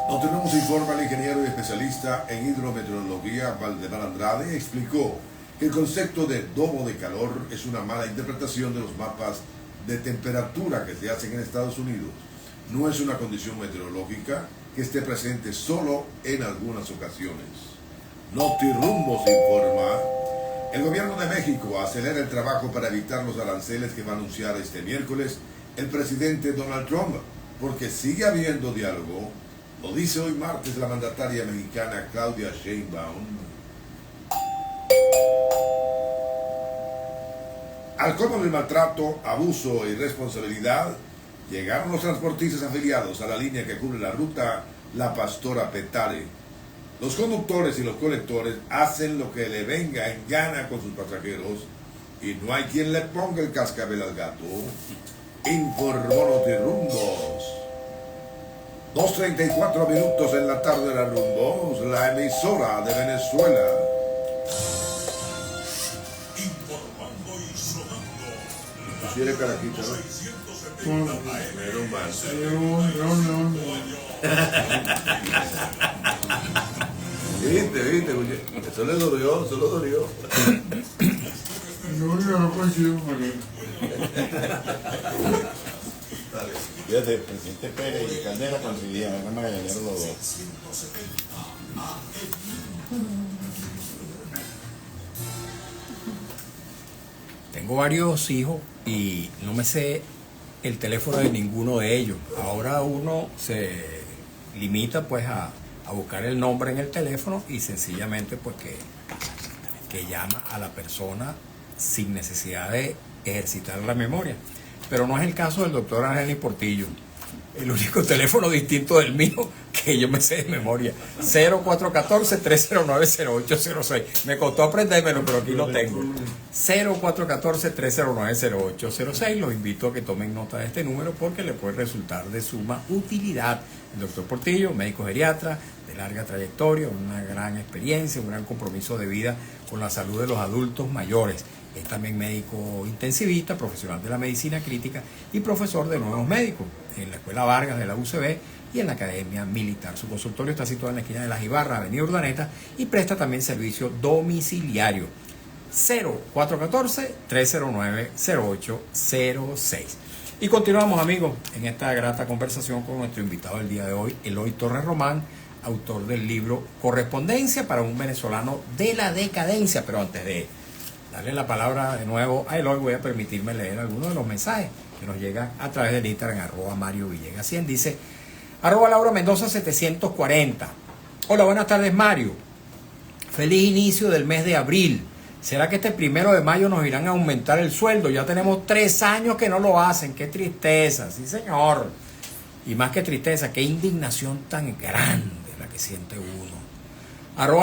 Continuamos, informa el ingeniero y especialista en hidrometeorología Valdemar Andrade, explicó que el concepto de domo de calor es una mala interpretación de los mapas de temperatura que se hacen en Estados Unidos. No es una condición meteorológica que esté presente solo en algunas ocasiones. Notirumbos informa: el gobierno de México acelera el trabajo para evitar los aranceles que va a anunciar este miércoles el presidente Donald Trump, porque sigue habiendo diálogo. Lo dice hoy martes la mandataria mexicana Claudia Sheinbaum. Al colmo del maltrato, abuso e irresponsabilidad, llegaron los transportistas afiliados a la línea que cubre la ruta La Pastora-Petare. Los conductores y los colectores hacen lo que le venga en gana con sus pasajeros y no hay quien le ponga el cascabel al gato. Informó Notirumbos. 2:34 minutos en la tarde de la Rumbos, la emisora de Venezuela. Tú sí eres caraquita, ¿no? Menos mal. León. Viste, eso le dolió, eso lo dolió. No coincido con él. Fíjate, el presidente Pérez y Caldera coincidían, eran magallaneros los dos. Tengo varios hijos y no me sé el teléfono de ninguno de ellos. Ahora uno se limita pues a buscar el nombre en el teléfono y sencillamente pues que llama a la persona sin necesidad de ejercitar la memoria. Pero no es el caso del doctor Ángel Portillo. El único teléfono distinto del mío que yo me sé de memoria: 0414-309-0806. Me costó aprendérmelo, pero aquí lo tengo. 0414-309-0806. Los invito a que tomen nota de este número porque le puede resultar de suma utilidad. El doctor Portillo, médico geriatra de larga trayectoria, una gran experiencia, un gran compromiso de vida con la salud de los adultos mayores. Es también médico intensivista, profesional de la medicina crítica y profesor de nuevos médicos en la Escuela Vargas de la UCB y en la Academia Militar. Su consultorio está situado en la esquina de Las Ibarras, Avenida Urdaneta, y presta también servicio domiciliario. 0414-309-0806. Y continuamos, amigos, en esta grata conversación con nuestro invitado del día de hoy, Eloy Torres Román, autor del libro Correspondencia para un venezolano de la decadencia. Pero antes de darle la palabra de nuevo a Eloy, voy a permitirme leer algunos de los mensajes que nos llegan a través del Instagram, @Mario Villegas 100. Dice, @Laura Mendoza 740. Hola, buenas tardes, Mario. Feliz inicio del mes de abril. ¿Será que este 1 de mayo nos irán a aumentar el sueldo? Ya tenemos 3 años que no lo hacen. ¡Qué tristeza! Sí, señor. Y más que tristeza, qué indignación tan grande la que siente uno.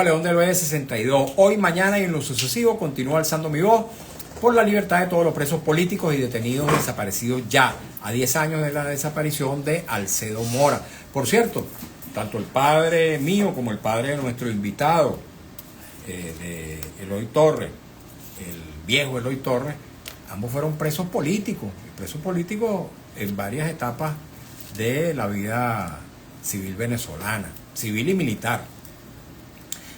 @León del Valle 62. Hoy, mañana y en lo sucesivo continúo alzando mi voz por la libertad de todos los presos políticos y detenidos desaparecidos ya, a 10 años de la desaparición de Alcedo Mora. Por cierto, tanto el padre mío como el padre de nuestro invitado, de Eloy Torres, el viejo Eloy Torres, ambos fueron presos políticos en varias etapas de la vida civil venezolana, civil y militar.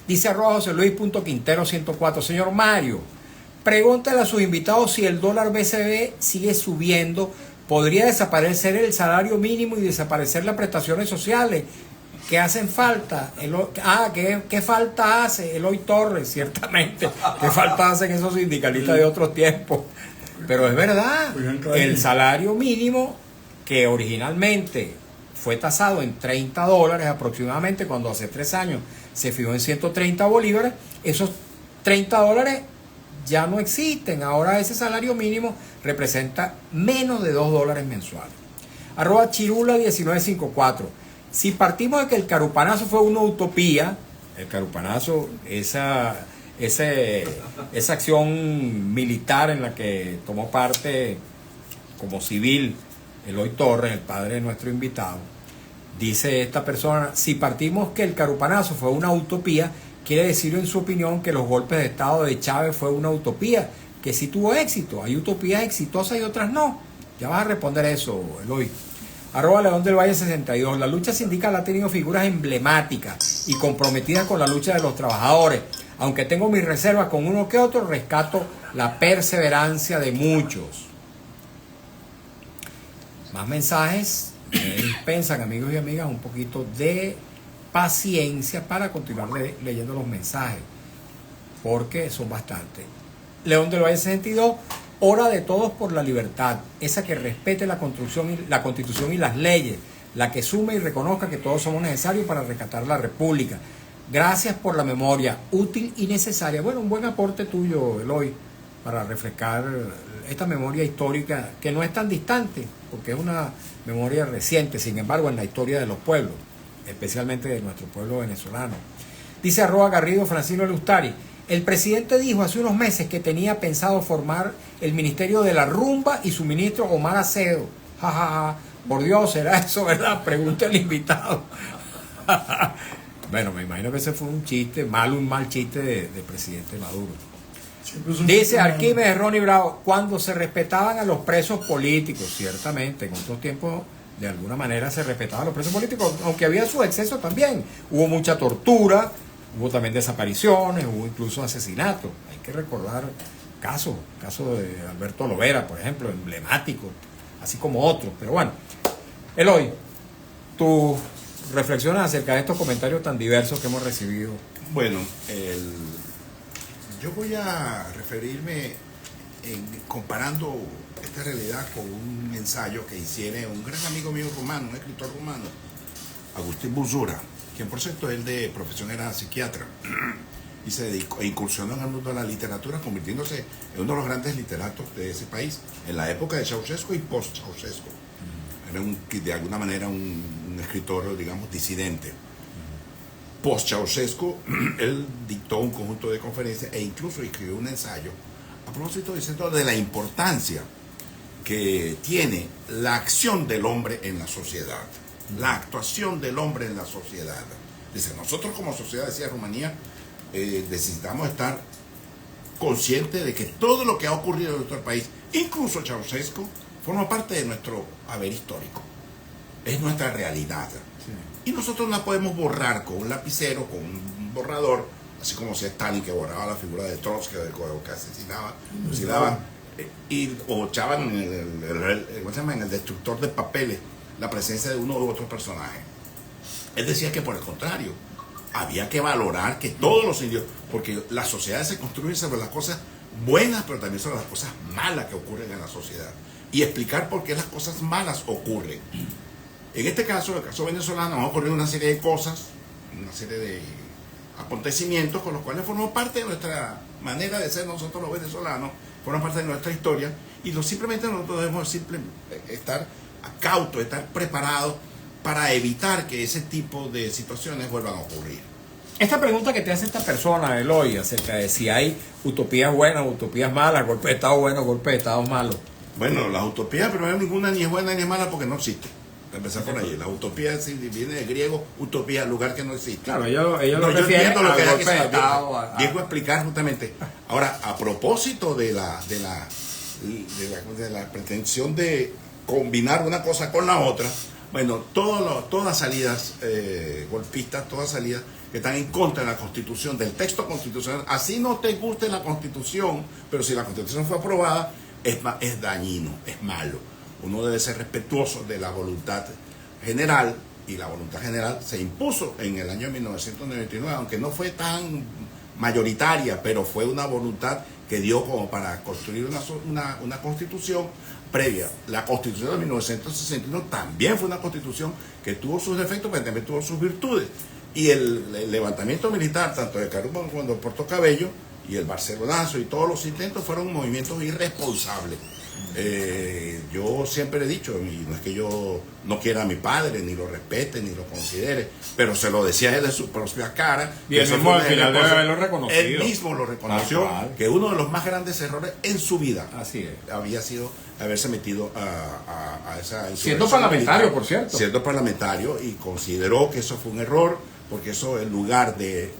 Dice @José Luis.Quintero 104. Señor Mario, pregúntale a sus invitados si el dólar BCB sigue subiendo. ¿Podría desaparecer el salario mínimo y desaparecer las prestaciones sociales que hacen falta? ¿Qué falta hace Eloy Torres? Ciertamente, ¿qué falta hacen esos sindicalistas de otros tiempos? Pero es verdad, el salario mínimo, que originalmente fue tasado en $30 aproximadamente, cuando hace 3 años se fijó en 130 bolívares, esos $30 ya no existen. Ahora ese salario mínimo representa menos de $2 mensuales. @Chirula1954. Si partimos de que el carupanazo fue una utopía, el carupanazo, esa acción militar en la que tomó parte como civil Eloy Torres, el padre de nuestro invitado, dice esta persona, si partimos que el carupanazo fue una utopía, quiere decir en su opinión que los golpes de Estado de Chávez fue una utopía, que sí tuvo éxito. Hay utopías exitosas y otras no. Ya vas a responder eso, Eloy. @León del Valle 62. La lucha sindical ha tenido figuras emblemáticas y comprometidas con la lucha de los trabajadores. Aunque tengo mis reservas con uno que otro, rescato la perseverancia de muchos. Más mensajes. Me dispensan, amigos y amigas, un poquito de paciencia para continuar leyendo los mensajes, porque son bastantes. León del Valle 62. Hora de todos por la libertad, esa que respete la Constitución y las leyes, la que sume y reconozca que todos somos necesarios para rescatar la República. Gracias por la memoria útil y necesaria. Bueno, un buen aporte tuyo, Eloy, para refrescar esta memoria histórica que no es tan distante, porque es una memoria reciente, sin embargo, en la historia de los pueblos, especialmente de nuestro pueblo venezolano. Dice @Garrido Francino Lustari. El presidente dijo hace unos meses que tenía pensado formar el Ministerio de la Rumba y su ministro Omar Acedo. Ja, ja, ja. Por Dios, ¿será eso verdad? Pregunta el invitado. Bueno, me imagino que ese fue un mal chiste de presidente Maduro. Dice Arquímedes Ronnie Bravo, cuando se respetaban a los presos políticos, ciertamente, en otros tiempos de alguna manera se respetaban a los presos políticos, aunque había su exceso también. Hubo mucha tortura, hubo también desapariciones, hubo incluso asesinatos. Hay que recordar caso de Alberto Lovera, por ejemplo, emblemático, así como otros. Pero bueno, Eloy, tus reflexiones acerca de estos comentarios tan diversos que hemos recibido. Bueno, yo voy a referirme comparando esta realidad con un ensayo que hiciera un gran amigo mío rumano, un escritor rumano, Agustín Busura, quien por cierto él de profesión era psiquiatra y se dedicó, incursionó en el mundo de la literatura, convirtiéndose en uno de los grandes literatos de ese país en la época de Ceausescu y post-Ceausescu. Era de alguna manera un escritor, digamos, disidente. Post-Ceausescu, él dictó un conjunto de conferencias e incluso escribió un ensayo a propósito diciendo de la importancia que tiene la acción del hombre en la sociedad, la actuación del hombre en la sociedad. Dice, nosotros como sociedad, decía Rumanía, necesitamos estar conscientes de que todo lo que ha ocurrido en nuestro país, incluso Ceausescu, forma parte de nuestro haber histórico. es nuestra realidad. Y nosotros la podemos borrar con un lapicero, con un borrador, así como si Stalin, que borraba la figura de Trotsky, que asesinaba, fusilaba, o echaban en el destructor de papeles la presencia de uno u otro personaje. Él decía que por el contrario, había que valorar que todos los indios, porque la sociedad se construye sobre las cosas buenas, pero también sobre las cosas malas que ocurren en la sociedad, y explicar por qué las cosas malas ocurren. En este caso, el caso venezolano, ha ocurrido una serie de cosas, una serie de acontecimientos con los cuales formamos parte de nuestra manera de ser nosotros los venezolanos, forman parte de nuestra historia, y simplemente nosotros debemos estar cautos, estar preparados para evitar que ese tipo de situaciones vuelvan a ocurrir. Esta pregunta que te hace esta persona, Eloy, acerca de si hay utopías buenas, utopías malas, golpe de Estado bueno, golpe de Estado malo. Bueno, las utopías, primero, ninguna ni es buena ni es mala porque no existe. Para empezar por ahí. La utopía viene del griego utopía, lugar que no existe. Claro, ellos No, lo yo refieren entiendo lo al que era golpe que de se Estado. Diego explicar justamente. Ahora, a propósito de la pretensión de combinar una cosa con la otra, bueno, todas las salidas golpistas, todas salidas que están en contra de la Constitución, del texto constitucional, así no te guste la Constitución, pero si la Constitución fue aprobada, es dañino, es malo. Uno debe ser respetuoso de la voluntad general, y la voluntad general se impuso en el año 1999, aunque no fue tan mayoritaria, pero fue una voluntad que dio como para construir una constitución previa. La constitución de 1961 también fue una constitución que tuvo sus defectos, pero también tuvo sus virtudes. Y el levantamiento militar, tanto de Carúpano como de Puerto Cabello, y el Barcelonazo y todos los intentos fueron movimientos irresponsables. Yo siempre he dicho, y no es que yo no quiera a mi padre, ni lo respete, ni lo considere, pero se lo decía él de su propia cara. Y él mismo al final debe haberlo reconocido. Él mismo lo reconoció, que uno de los más grandes errores en su vida Así es. había sido haberse metido a esa... Siendo parlamentario, por cierto. Siendo parlamentario, y consideró que eso fue un error, porque eso, en lugar de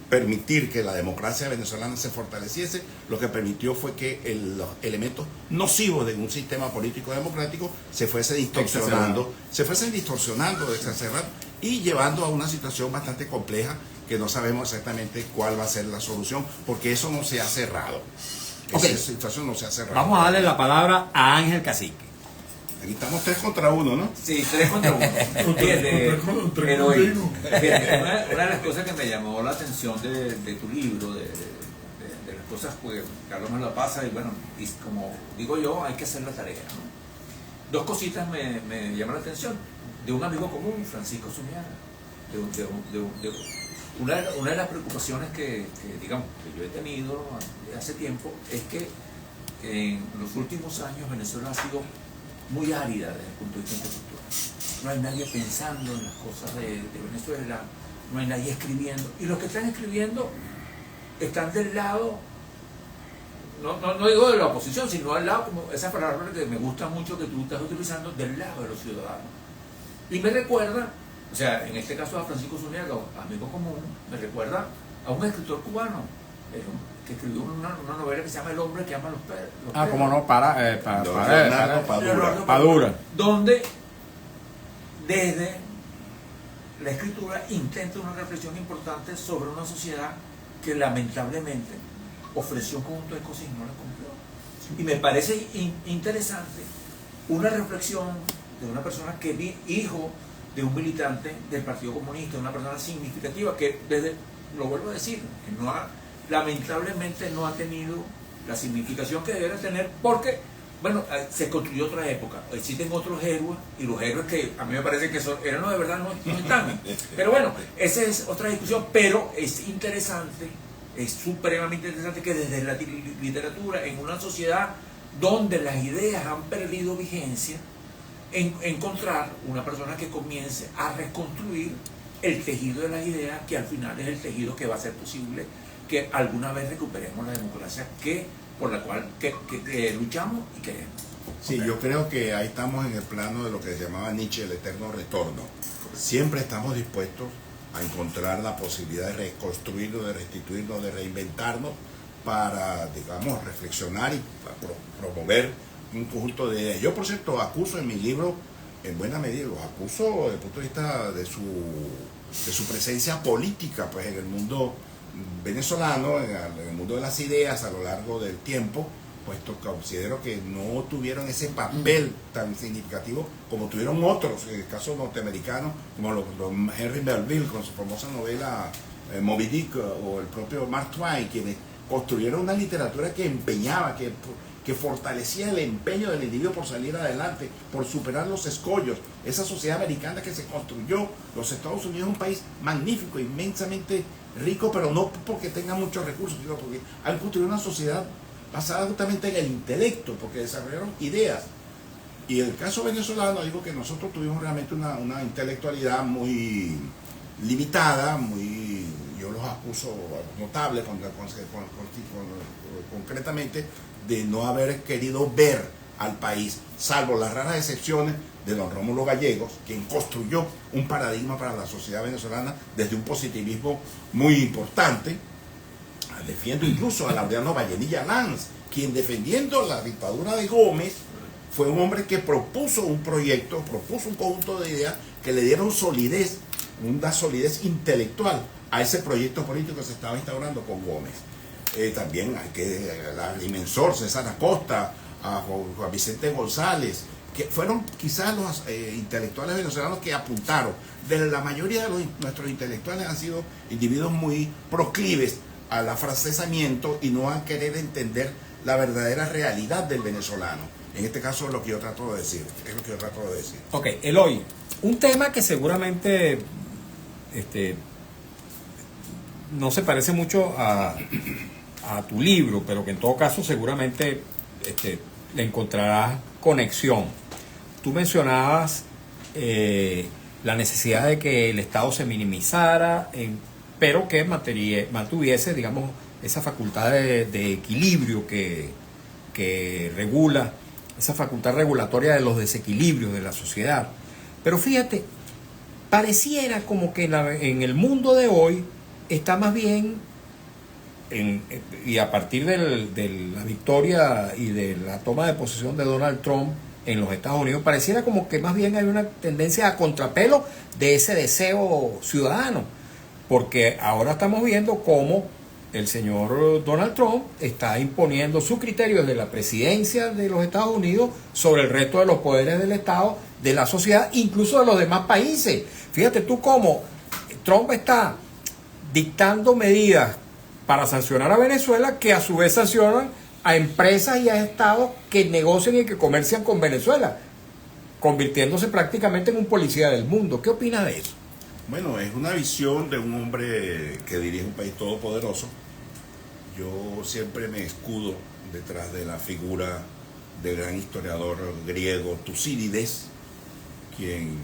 permitir que la democracia venezolana se fortaleciese, lo que permitió fue que los elementos nocivos de un sistema político democrático se fuesen distorsionando, exacerbando, y llevando a una situación bastante compleja que no sabemos exactamente cuál va a ser la solución, porque eso no se ha cerrado. Esa situación no se ha cerrado. Vamos a darle la palabra a Ángel Cacique. Aquí estamos 3 contra 1, ¿no? Sí, 3 contra 1. Fíjate, pero una de las cosas que me llamó la atención de tu libro, de las cosas que Carlos me la pasa, y bueno, y como digo yo, hay que hacer la tarea, ¿no? 2 cositas me llaman la atención. De un amigo común, Francisco Zuñaga. Una de las preocupaciones que digamos, que yo he tenido hace tiempo es que en los últimos años Venezuela ha sido muy árida desde el punto de vista intelectual. No hay nadie pensando en las cosas de Venezuela, no hay nadie escribiendo, y los que están escribiendo están del lado, no digo de la oposición, sino al lado, como esa palabra que me gusta mucho que tú estás utilizando, del lado de los ciudadanos. Y me recuerda, o sea, en este caso a Francisco Zuñaga, amigo común, me recuerda a un escritor cubano, que escribió una novela que se llama El hombre que ama los perros. Cómo no, Padura. Padura. Donde desde la escritura intenta una reflexión importante sobre una sociedad que lamentablemente ofreció un conjunto de cosas y no las cumplió. Y me parece interesante una reflexión de una persona que hijo de un militante del Partido Comunista, una persona significativa que lo vuelvo a decir, que lamentablemente no ha tenido la significación que debería tener, porque bueno, se construyó otra época, existen otros héroes, y los héroes que a mí me parece que eran los de verdad no están. Pero bueno, esa es otra discusión, pero es interesante, es supremamente interesante que desde la literatura, en una sociedad donde las ideas han perdido vigencia, encontrar una persona que comience a reconstruir el tejido de las ideas, que al final es el tejido que va a hacer posible que alguna vez recuperemos la democracia por la cual luchamos y queremos. Sí, yo creo que ahí estamos en el plano de lo que llamaba Nietzsche el eterno retorno. Siempre estamos dispuestos a encontrar la posibilidad de reconstruirnos, de restituirnos, de reinventarnos para, digamos, reflexionar y promover un conjunto de ideas. Yo, por cierto, acuso en mi libro en buena medida, los acuso desde el punto de vista de su presencia política pues en el mundo venezolano, en el mundo de las ideas a lo largo del tiempo, puesto que considero que no tuvieron ese papel tan significativo como tuvieron otros, en el caso norteamericano, como los Henry Melville con su famosa novela Moby Dick, o el propio Mark Twain, quienes construyeron una literatura que empeñaba, que fortalecía el empeño del individuo por salir adelante, por superar los escollos. Esa sociedad americana que se construyó, los Estados Unidos es un país magnífico, inmensamente rico, pero no porque tenga muchos recursos, sino porque han construido una sociedad basada justamente en el intelecto, porque desarrollaron ideas. Y en el caso venezolano, digo que nosotros tuvimos realmente una intelectualidad muy limitada, yo los acuso notables concretamente de no haber querido ver al país, salvo las raras excepciones de don Rómulo Gallegos, quien construyó un paradigma para la sociedad venezolana desde un positivismo muy importante. Defiendo incluso a Laureano Vallenilla Lanz, quien defendiendo la dictadura de Gómez fue un hombre que propuso un proyecto, propuso un conjunto de ideas que le dieron solidez, una solidez intelectual a ese proyecto político que se estaba instaurando con Gómez. También hay que al inmensor César Acosta, a Juan Vicente González, que fueron quizás los intelectuales venezolanos que apuntaron. De la mayoría de nuestros intelectuales han sido individuos muy proclives al afrancesamiento y no a querer entender la verdadera realidad del venezolano. En este caso es lo que yo trato de decir. Ok, Eloy, un tema que seguramente no se parece mucho a tu libro, pero que en todo caso seguramente le encontrarás conexión. Tú mencionabas la necesidad de que el Estado se minimizara, pero que mantuviese, digamos, esa facultad de equilibrio que regula, esa facultad regulatoria de los desequilibrios de la sociedad. Pero fíjate, pareciera como que en el mundo de hoy está más bien, y a partir de la victoria y de la toma de posesión de Donald Trump en los Estados Unidos, pareciera como que más bien hay una tendencia a contrapelo de ese deseo ciudadano, porque ahora estamos viendo cómo el señor Donald Trump está imponiendo su criterio desde la presidencia de los Estados Unidos sobre el resto de los poderes del Estado, de la sociedad, incluso de los demás países. Fíjate tú cómo Trump está dictando medidas para sancionar a Venezuela, que a su vez sancionan a empresas y a estados que negocian y que comercian con Venezuela, convirtiéndose prácticamente en un policía del mundo. ¿Qué opina de eso? Bueno, es una visión de un hombre que dirige un país todopoderoso. Yo siempre me escudo detrás de la figura del gran historiador griego Tucídides, quien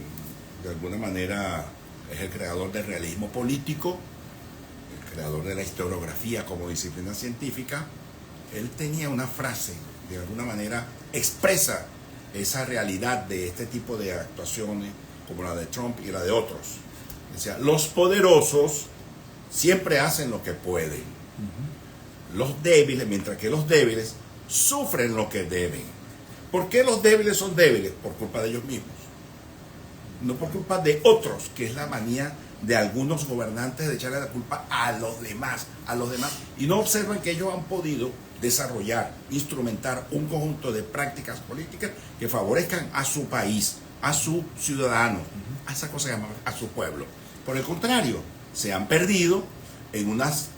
de alguna manera es el creador del realismo político, el creador de la historiografía como disciplina científica. Él tenía una frase, de alguna manera expresa esa realidad de este tipo de actuaciones como la de Trump y la de otros. Decía, los poderosos siempre hacen lo que pueden. Los débiles, mientras que los débiles sufren lo que deben. ¿Por qué los débiles son débiles? Por culpa de ellos mismos. No por culpa de otros, que es la manía de algunos gobernantes de echarle la culpa a los demás, y no observan que ellos han podido desarrollar, instrumentar un conjunto de prácticas políticas que favorezcan a su país, a sus ciudadanos, a esa cosa que llaman a su pueblo. Por el contrario, se han perdido en unas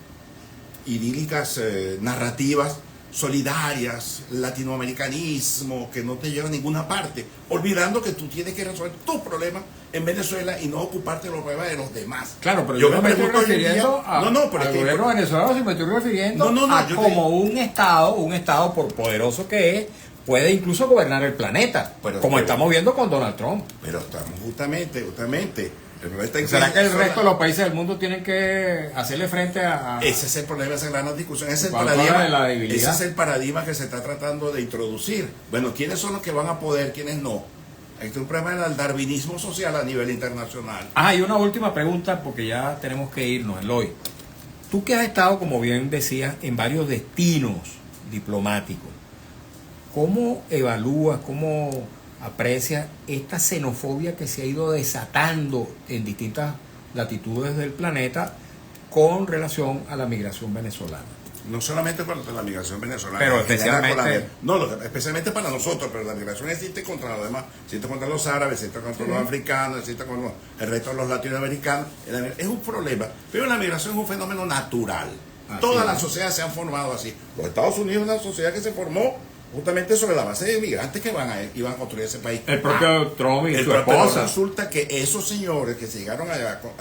idílicas narrativas solidarias, latinoamericanismo, que no te lleva a ninguna parte, olvidando que tú tienes que resolver tus problemas en Venezuela y no ocuparte de los problemas de los demás. Claro, pero yo no me estoy refiriendo al gobierno venezolano, sino me estoy refiriendo a como un Estado por poderoso que es, puede incluso gobernar el planeta, como estamos viendo con Donald Trump. Pero estamos justamente ¿Será que el resto de los países del mundo tienen que hacerle frente a...? Ese es el problema, esa gran discusión, ese es el paradigma que se está tratando de introducir. Bueno, ¿quiénes son los que van a poder, quiénes no? Este es un problema del darwinismo social a nivel internacional. Y una última pregunta, porque ya tenemos que irnos, Eloy. Tú que has estado, como bien decías, en varios destinos diplomáticos, ¿cómo evalúas, cómo aprecia esta xenofobia que se ha ido desatando en distintas latitudes del planeta con relación a la migración venezolana? No solamente contra la migración venezolana, Pero en general especialmente- especialmente para nosotros, pero la migración existe contra los demás, existe contra los árabes, existe contra los africanos, existe contra el resto de los latinoamericanos. Es un problema, pero la migración es un fenómeno natural. Todas las sociedades se han formado así. Los Estados Unidos es una sociedad que se formó justamente sobre la base de inmigrantes que iban a construir ese país. El propio Trump y su Pero esposa. resulta que esos señores que se llegaron a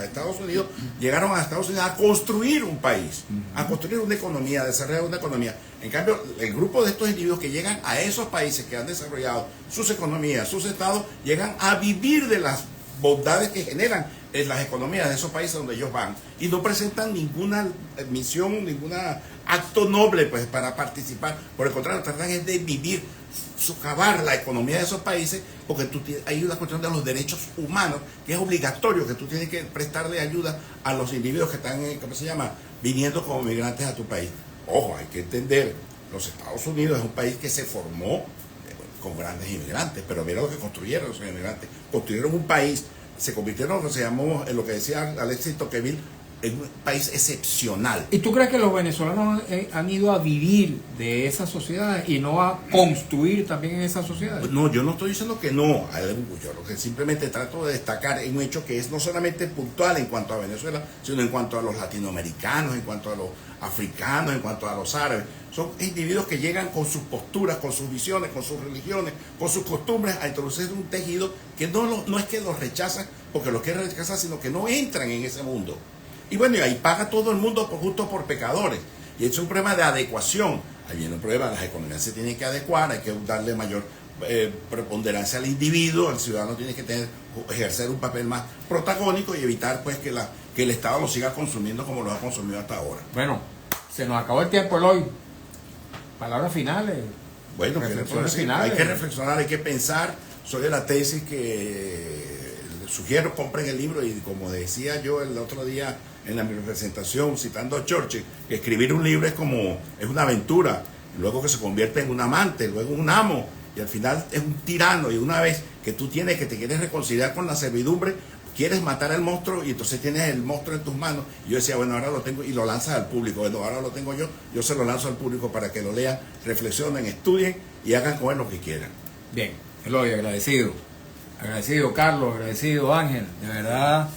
Estados Unidos, llegaron a Estados Unidos a construir un país, a construir una economía, a desarrollar una economía. En cambio, el grupo de estos individuos que llegan a esos países que han desarrollado sus economías, sus estados, llegan a vivir de las bondades que generan en las economías de esos países donde ellos van y no presentan ninguna misión, ningún acto noble pues para participar. Por el contrario, tratan de vivir, socavar la economía de esos países, porque hay una cuestión de los derechos humanos que es obligatorio, que tú tienes que prestarle ayuda a los individuos que están, ¿cómo se llama?, viniendo como migrantes a tu país. Ojo, hay que entender, los Estados Unidos es un país que se formó con grandes inmigrantes, pero mira lo que construyeron esos inmigrantes. Construyeron un país, se convirtieron en lo que se llamó, en lo que decía Alexis Tocqueville, en un país excepcional. ¿Y tú crees que los venezolanos han ido a vivir de esas sociedades y no a construir también en esas sociedades? No, yo no estoy diciendo que no, yo lo que simplemente trato de destacar es un hecho que es no solamente puntual en cuanto a Venezuela, sino en cuanto a los latinoamericanos, en cuanto a los africanos, en cuanto a los árabes. Son individuos que llegan con sus posturas, con sus visiones, con sus religiones, con sus costumbres a introducir un tejido que no es que los rechazan porque los quieren rechazar, sino que no entran en ese mundo. Y bueno, y ahí paga todo el mundo justo por pecadores. Y es un problema de adecuación. Ahí viene un problema, las economías se tienen que adecuar, hay que darle mayor preponderancia al individuo, el ciudadano tiene que ejercer un papel más protagónico y evitar pues que el Estado lo siga consumiendo como lo ha consumido hasta ahora. Bueno, se nos acabó el tiempo, Eloy. Palabras finales. Bueno, Reflexiones hay finales. que reflexionar, hay que pensar. Soy de la tesis que sugiero compren el libro y como decía yo el otro día en la presentación citando a Churchill, que escribir un libro es una aventura, luego que se convierte en un amante, luego en un amo y al final es un tirano, y una vez que tú te quieres reconciliar con la servidumbre, quieres matar al monstruo y entonces tienes el monstruo en tus manos. Y yo decía, bueno, ahora lo tengo, y lo lanzas al público. Bueno, ahora lo tengo yo se lo lanzo al público para que lo lean, reflexionen, estudien y hagan con él lo que quieran. Bien, Eloy, agradecido. Agradecido, Carlos, agradecido, Ángel. De verdad,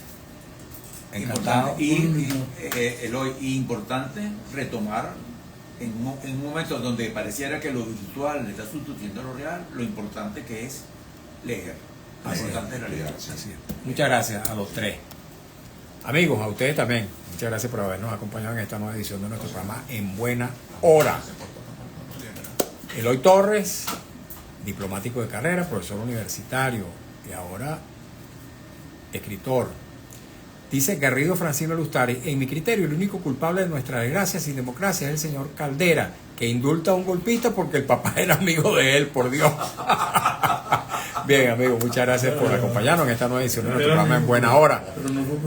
encantado. Eloy, importante retomar en un momento donde pareciera que lo virtual le está sustituyendo a lo real, lo importante que es leer. Lo Así importante es. es la lectura. Así es. Muchas gracias a los tres. Amigos, a ustedes también. Muchas gracias por habernos acompañado en esta nueva edición de nuestro programa En Buena Hora. Eloy Torres, diplomático de carrera, profesor universitario y ahora escritor. Dice Garrido Francino Lustari, en mi criterio el único culpable de nuestra desgracia sin democracia es el señor Caldera, que indulta a un golpista porque el papá era amigo de él, por Dios. Bien, amigos, muchas gracias por acompañarnos en esta nueva edición de nuestro programa En Buena Hora.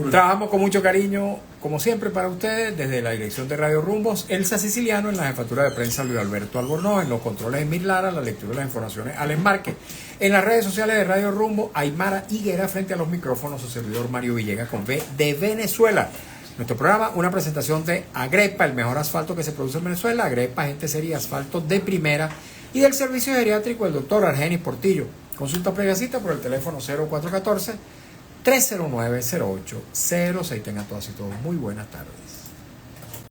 Trabajamos con mucho cariño, como siempre, para ustedes, desde la dirección de Radio Rumbos, Elsa Siciliano, en la jefatura de prensa Luis Alberto Albornoz, en los controles Emil Lara, la lectura de las informaciones Alex Márquez, en las redes sociales de Radio Rumbo, Aymara Higuera, frente a los micrófonos, su servidor Mario Villegas con B de Venezuela. Nuestro programa, una presentación de Agrepa, el mejor asfalto que se produce en Venezuela. Agrepa, gente sería asfalto de primera, y del servicio geriátrico el doctor Argenis Portillo. Consulta previa cita por el teléfono 0414 309 0806. Tengan todas y todos muy buenas tardes.